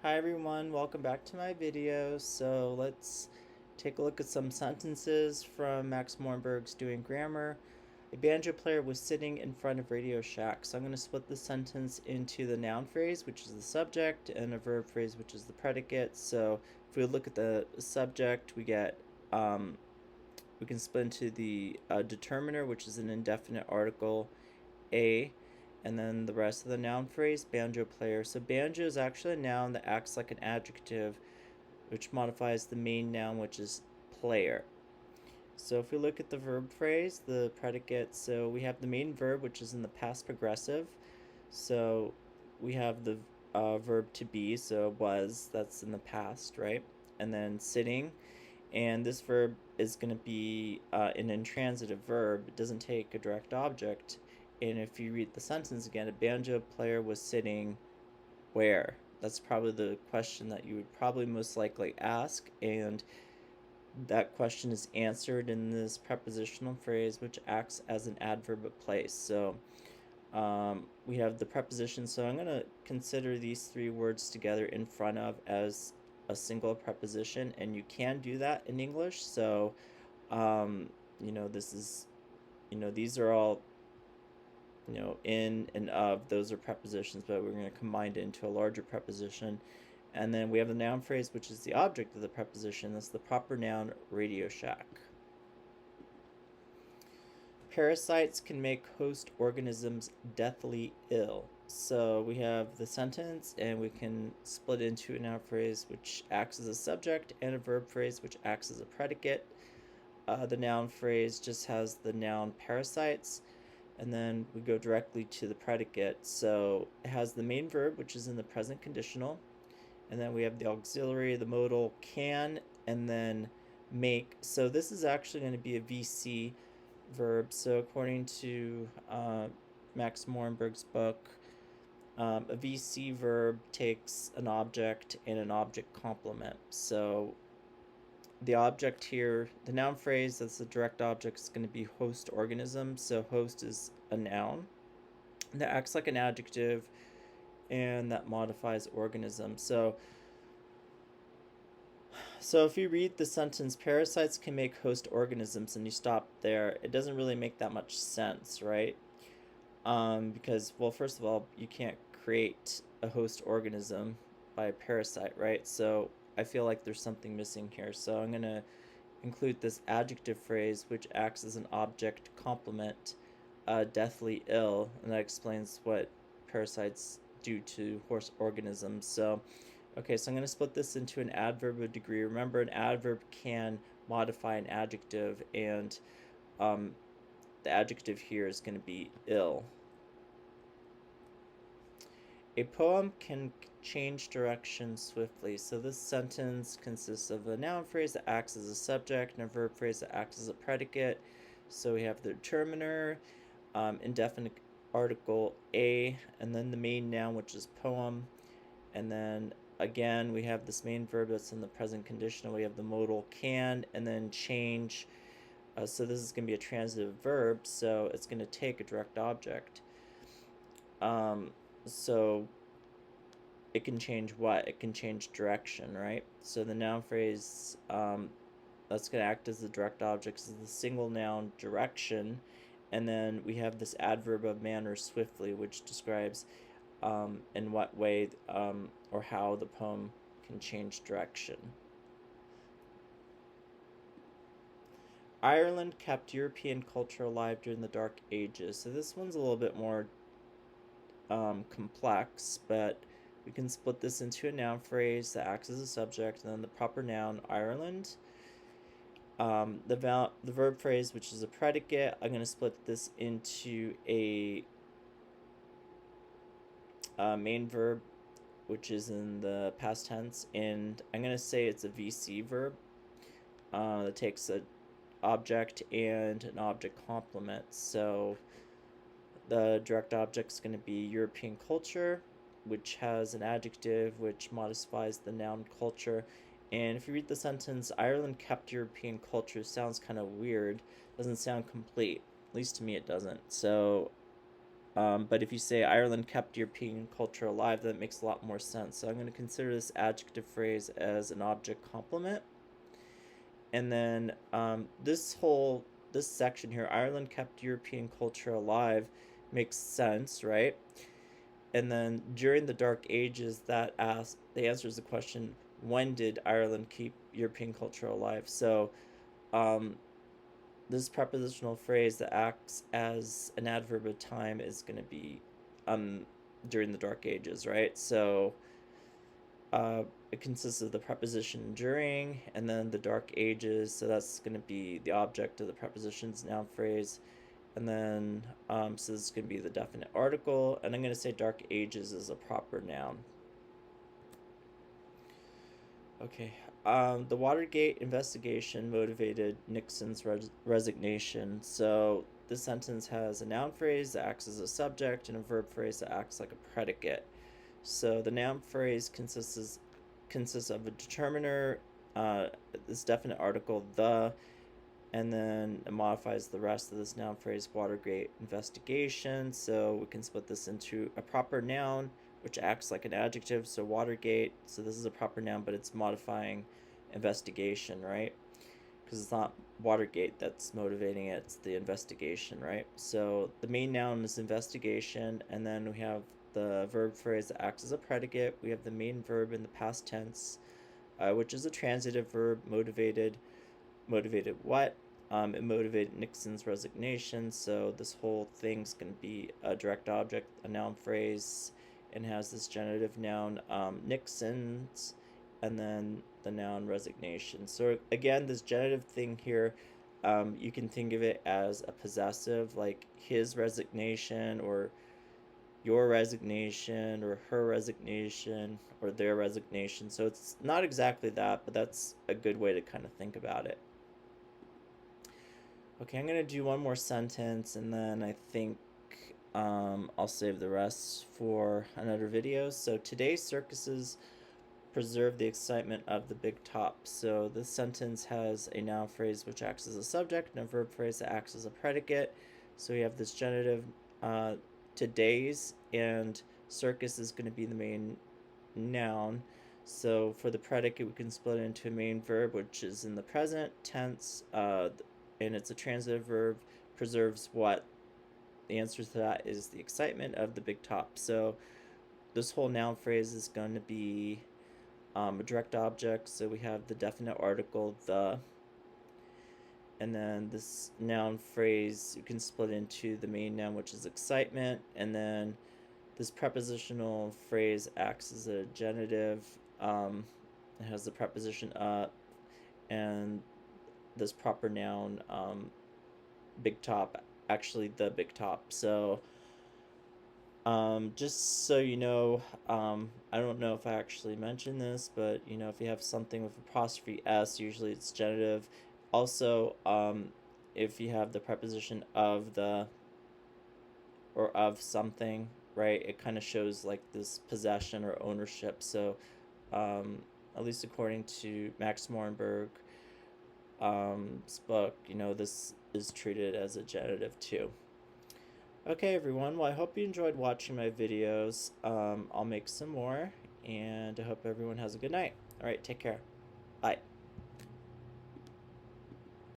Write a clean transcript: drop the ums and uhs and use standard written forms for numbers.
Hi everyone, welcome back to my video. So let's take a look at some sentences from Max Morenberg's Doing Grammar. A banjo player was sitting in front of Radio Shack. So I'm going to split the sentence into the noun phrase, which is the subject, and a verb phrase, which is the predicate. So if we look at the subject, we can split into the determiner, which is an indefinite article, a, and then the rest of the noun phrase, banjo player. So banjo is actually a noun that acts like an adjective, which modifies the main noun, which is player. So if we look at the verb phrase, the predicate, so we have the main verb, which is in the past progressive. So we have the verb to be, so was, that's in the past, right? And then sitting, and this verb is going to be an intransitive verb. It doesn't take a direct object. And if you read the sentence again, a banjo player was sitting where? That's probably the question that you would probably most likely ask, and that question is answered in this prepositional phrase, which acts as an adverb of place. So we have the preposition, so I'm going to consider these three words together in front of as a single preposition, and you can do that in English. So this is, these are all, in and of, those are prepositions, but we're going to combine it into a larger preposition. And then we have the noun phrase, which is the object of the preposition. That's the proper noun, Radio Shack. Parasites can make host organisms deathly ill. So we have the sentence, and we can split into a noun phrase which acts as a subject and a verb phrase which acts as a predicate. The noun phrase just has the noun parasites, and then we go directly to the predicate. So it has the main verb, which is in the present conditional, and then we have the auxiliary, the modal can, and then make. So this is actually going to be a VC verb. So according to Max Morenberg's book, a VC verb takes an object and an object complement. So the object here, the noun phrase that's the direct object, is going to be host organism. So host is a noun that acts like an adjective and that modifies organism. So if you read the sentence, parasites can make host organisms, and you stop there, it doesn't really make that much sense, right? Because, well, first of all, you can't create a host organism by a parasite, right? So I feel like there's something missing here. So I'm going to include this adjective phrase, which acts as an object complement, deathly ill, and that explains what parasites do to host organisms. So okay, so I'm going to split this into an adverb of degree. Remember, an adverb can modify an adjective, and the adjective here is going to be ill. A poem can change direction swiftly. So this sentence consists of a noun phrase that acts as a subject and a verb phrase that acts as a predicate. So we have the determiner, indefinite article a, and then the main noun, which is poem, and then again we have this main verb that's in the present conditional. We have the modal can, and then change. So this is going to be a transitive verb, so it's going to take a direct object. So it can change what? It can change direction, right? So the noun phrase that's going to act as the direct object is the single noun direction, and then we have this adverb of manner, swiftly, which describes in what way or how the poem can change direction. Ireland kept European culture alive during the Dark Ages. So this one's a little bit more complex, but we can split this into a noun phrase that acts as a subject, and then the proper noun, Ireland. The verb phrase, which is a predicate, I'm going to split this into a main verb, which is in the past tense, and I'm going to say it's a VC verb that takes an object and an object complement. So the direct object is going to be European culture, which has an adjective which modifies the noun culture. And if you read the sentence, Ireland kept European culture, sounds kind of weird. Doesn't sound complete. At least to me it doesn't. So But if you say Ireland kept European culture alive, that makes a lot more sense. So I'm going to consider this adjective phrase as an object complement. And then this section here, Ireland kept European culture alive, makes sense, right? And then during the Dark Ages, that answers the question, when did Ireland keep European culture alive? So um, this prepositional phrase that acts as an adverb of time is going to be during the Dark Ages, right? So it consists of the preposition during and then the Dark Ages. So that's going to be the object of the preposition's noun phrase. And then, so this is going to be the definite article. And I'm going to say Dark Ages is a proper noun. Okay. The Watergate investigation motivated Nixon's resignation. So this sentence has a noun phrase that acts as a subject and a verb phrase that acts like a predicate. So the noun phrase consists of a determiner, this definite article, the, and then it modifies the rest of this noun phrase, Watergate investigation. So we can split this into a proper noun, which acts like an adjective. So Watergate, so this is a proper noun, but it's modifying investigation, right? Because it's not Watergate that's motivating it, it's the investigation, right? So the main noun is investigation, and then we have the verb phrase that acts as a predicate. We have the main verb in the past tense, which is a transitive verb, motivated. Motivated what? It motivated Nixon's resignation. So this whole thing's going to be a direct object, a noun phrase, and has this genitive noun, Nixon's, and then the noun resignation. So again, this genitive thing here, you can think of it as a possessive, like his resignation or your resignation or her resignation or their resignation. So it's not exactly that, but that's a good way to kind of think about it. Okay, I'm going to do one more sentence and then I think I'll save the rest for another video. So today's circuses preserve the excitement of the big top. So this sentence has a noun phrase which acts as a subject and a verb phrase that acts as a predicate. So we have this genitive today's, and circus is going to be the main noun. So for the predicate, we can split it into a main verb, which is in the present tense, and it's a transitive verb, preserves what? The answer to that is the excitement of the big top. So this whole noun phrase is going to be a direct object. So we have the definite article, the, and then this noun phrase you can split into the main noun, which is excitement, and then this prepositional phrase acts as a genitive. It has the preposition up, and this proper noun, big top, actually the big top. So just so you know, I don't know if I actually mentioned this, but you know, if you have something with apostrophe s, usually it's genitive. Also, if you have the preposition of the or of something, right, it kind of shows like this possession or ownership. So at least according to Max Morenberg's book, you know, this is treated as a genitive too. Okay, everyone, well, I hope you enjoyed watching my videos. I'll make some more, and I hope everyone has a good night. All right, take care. Bye.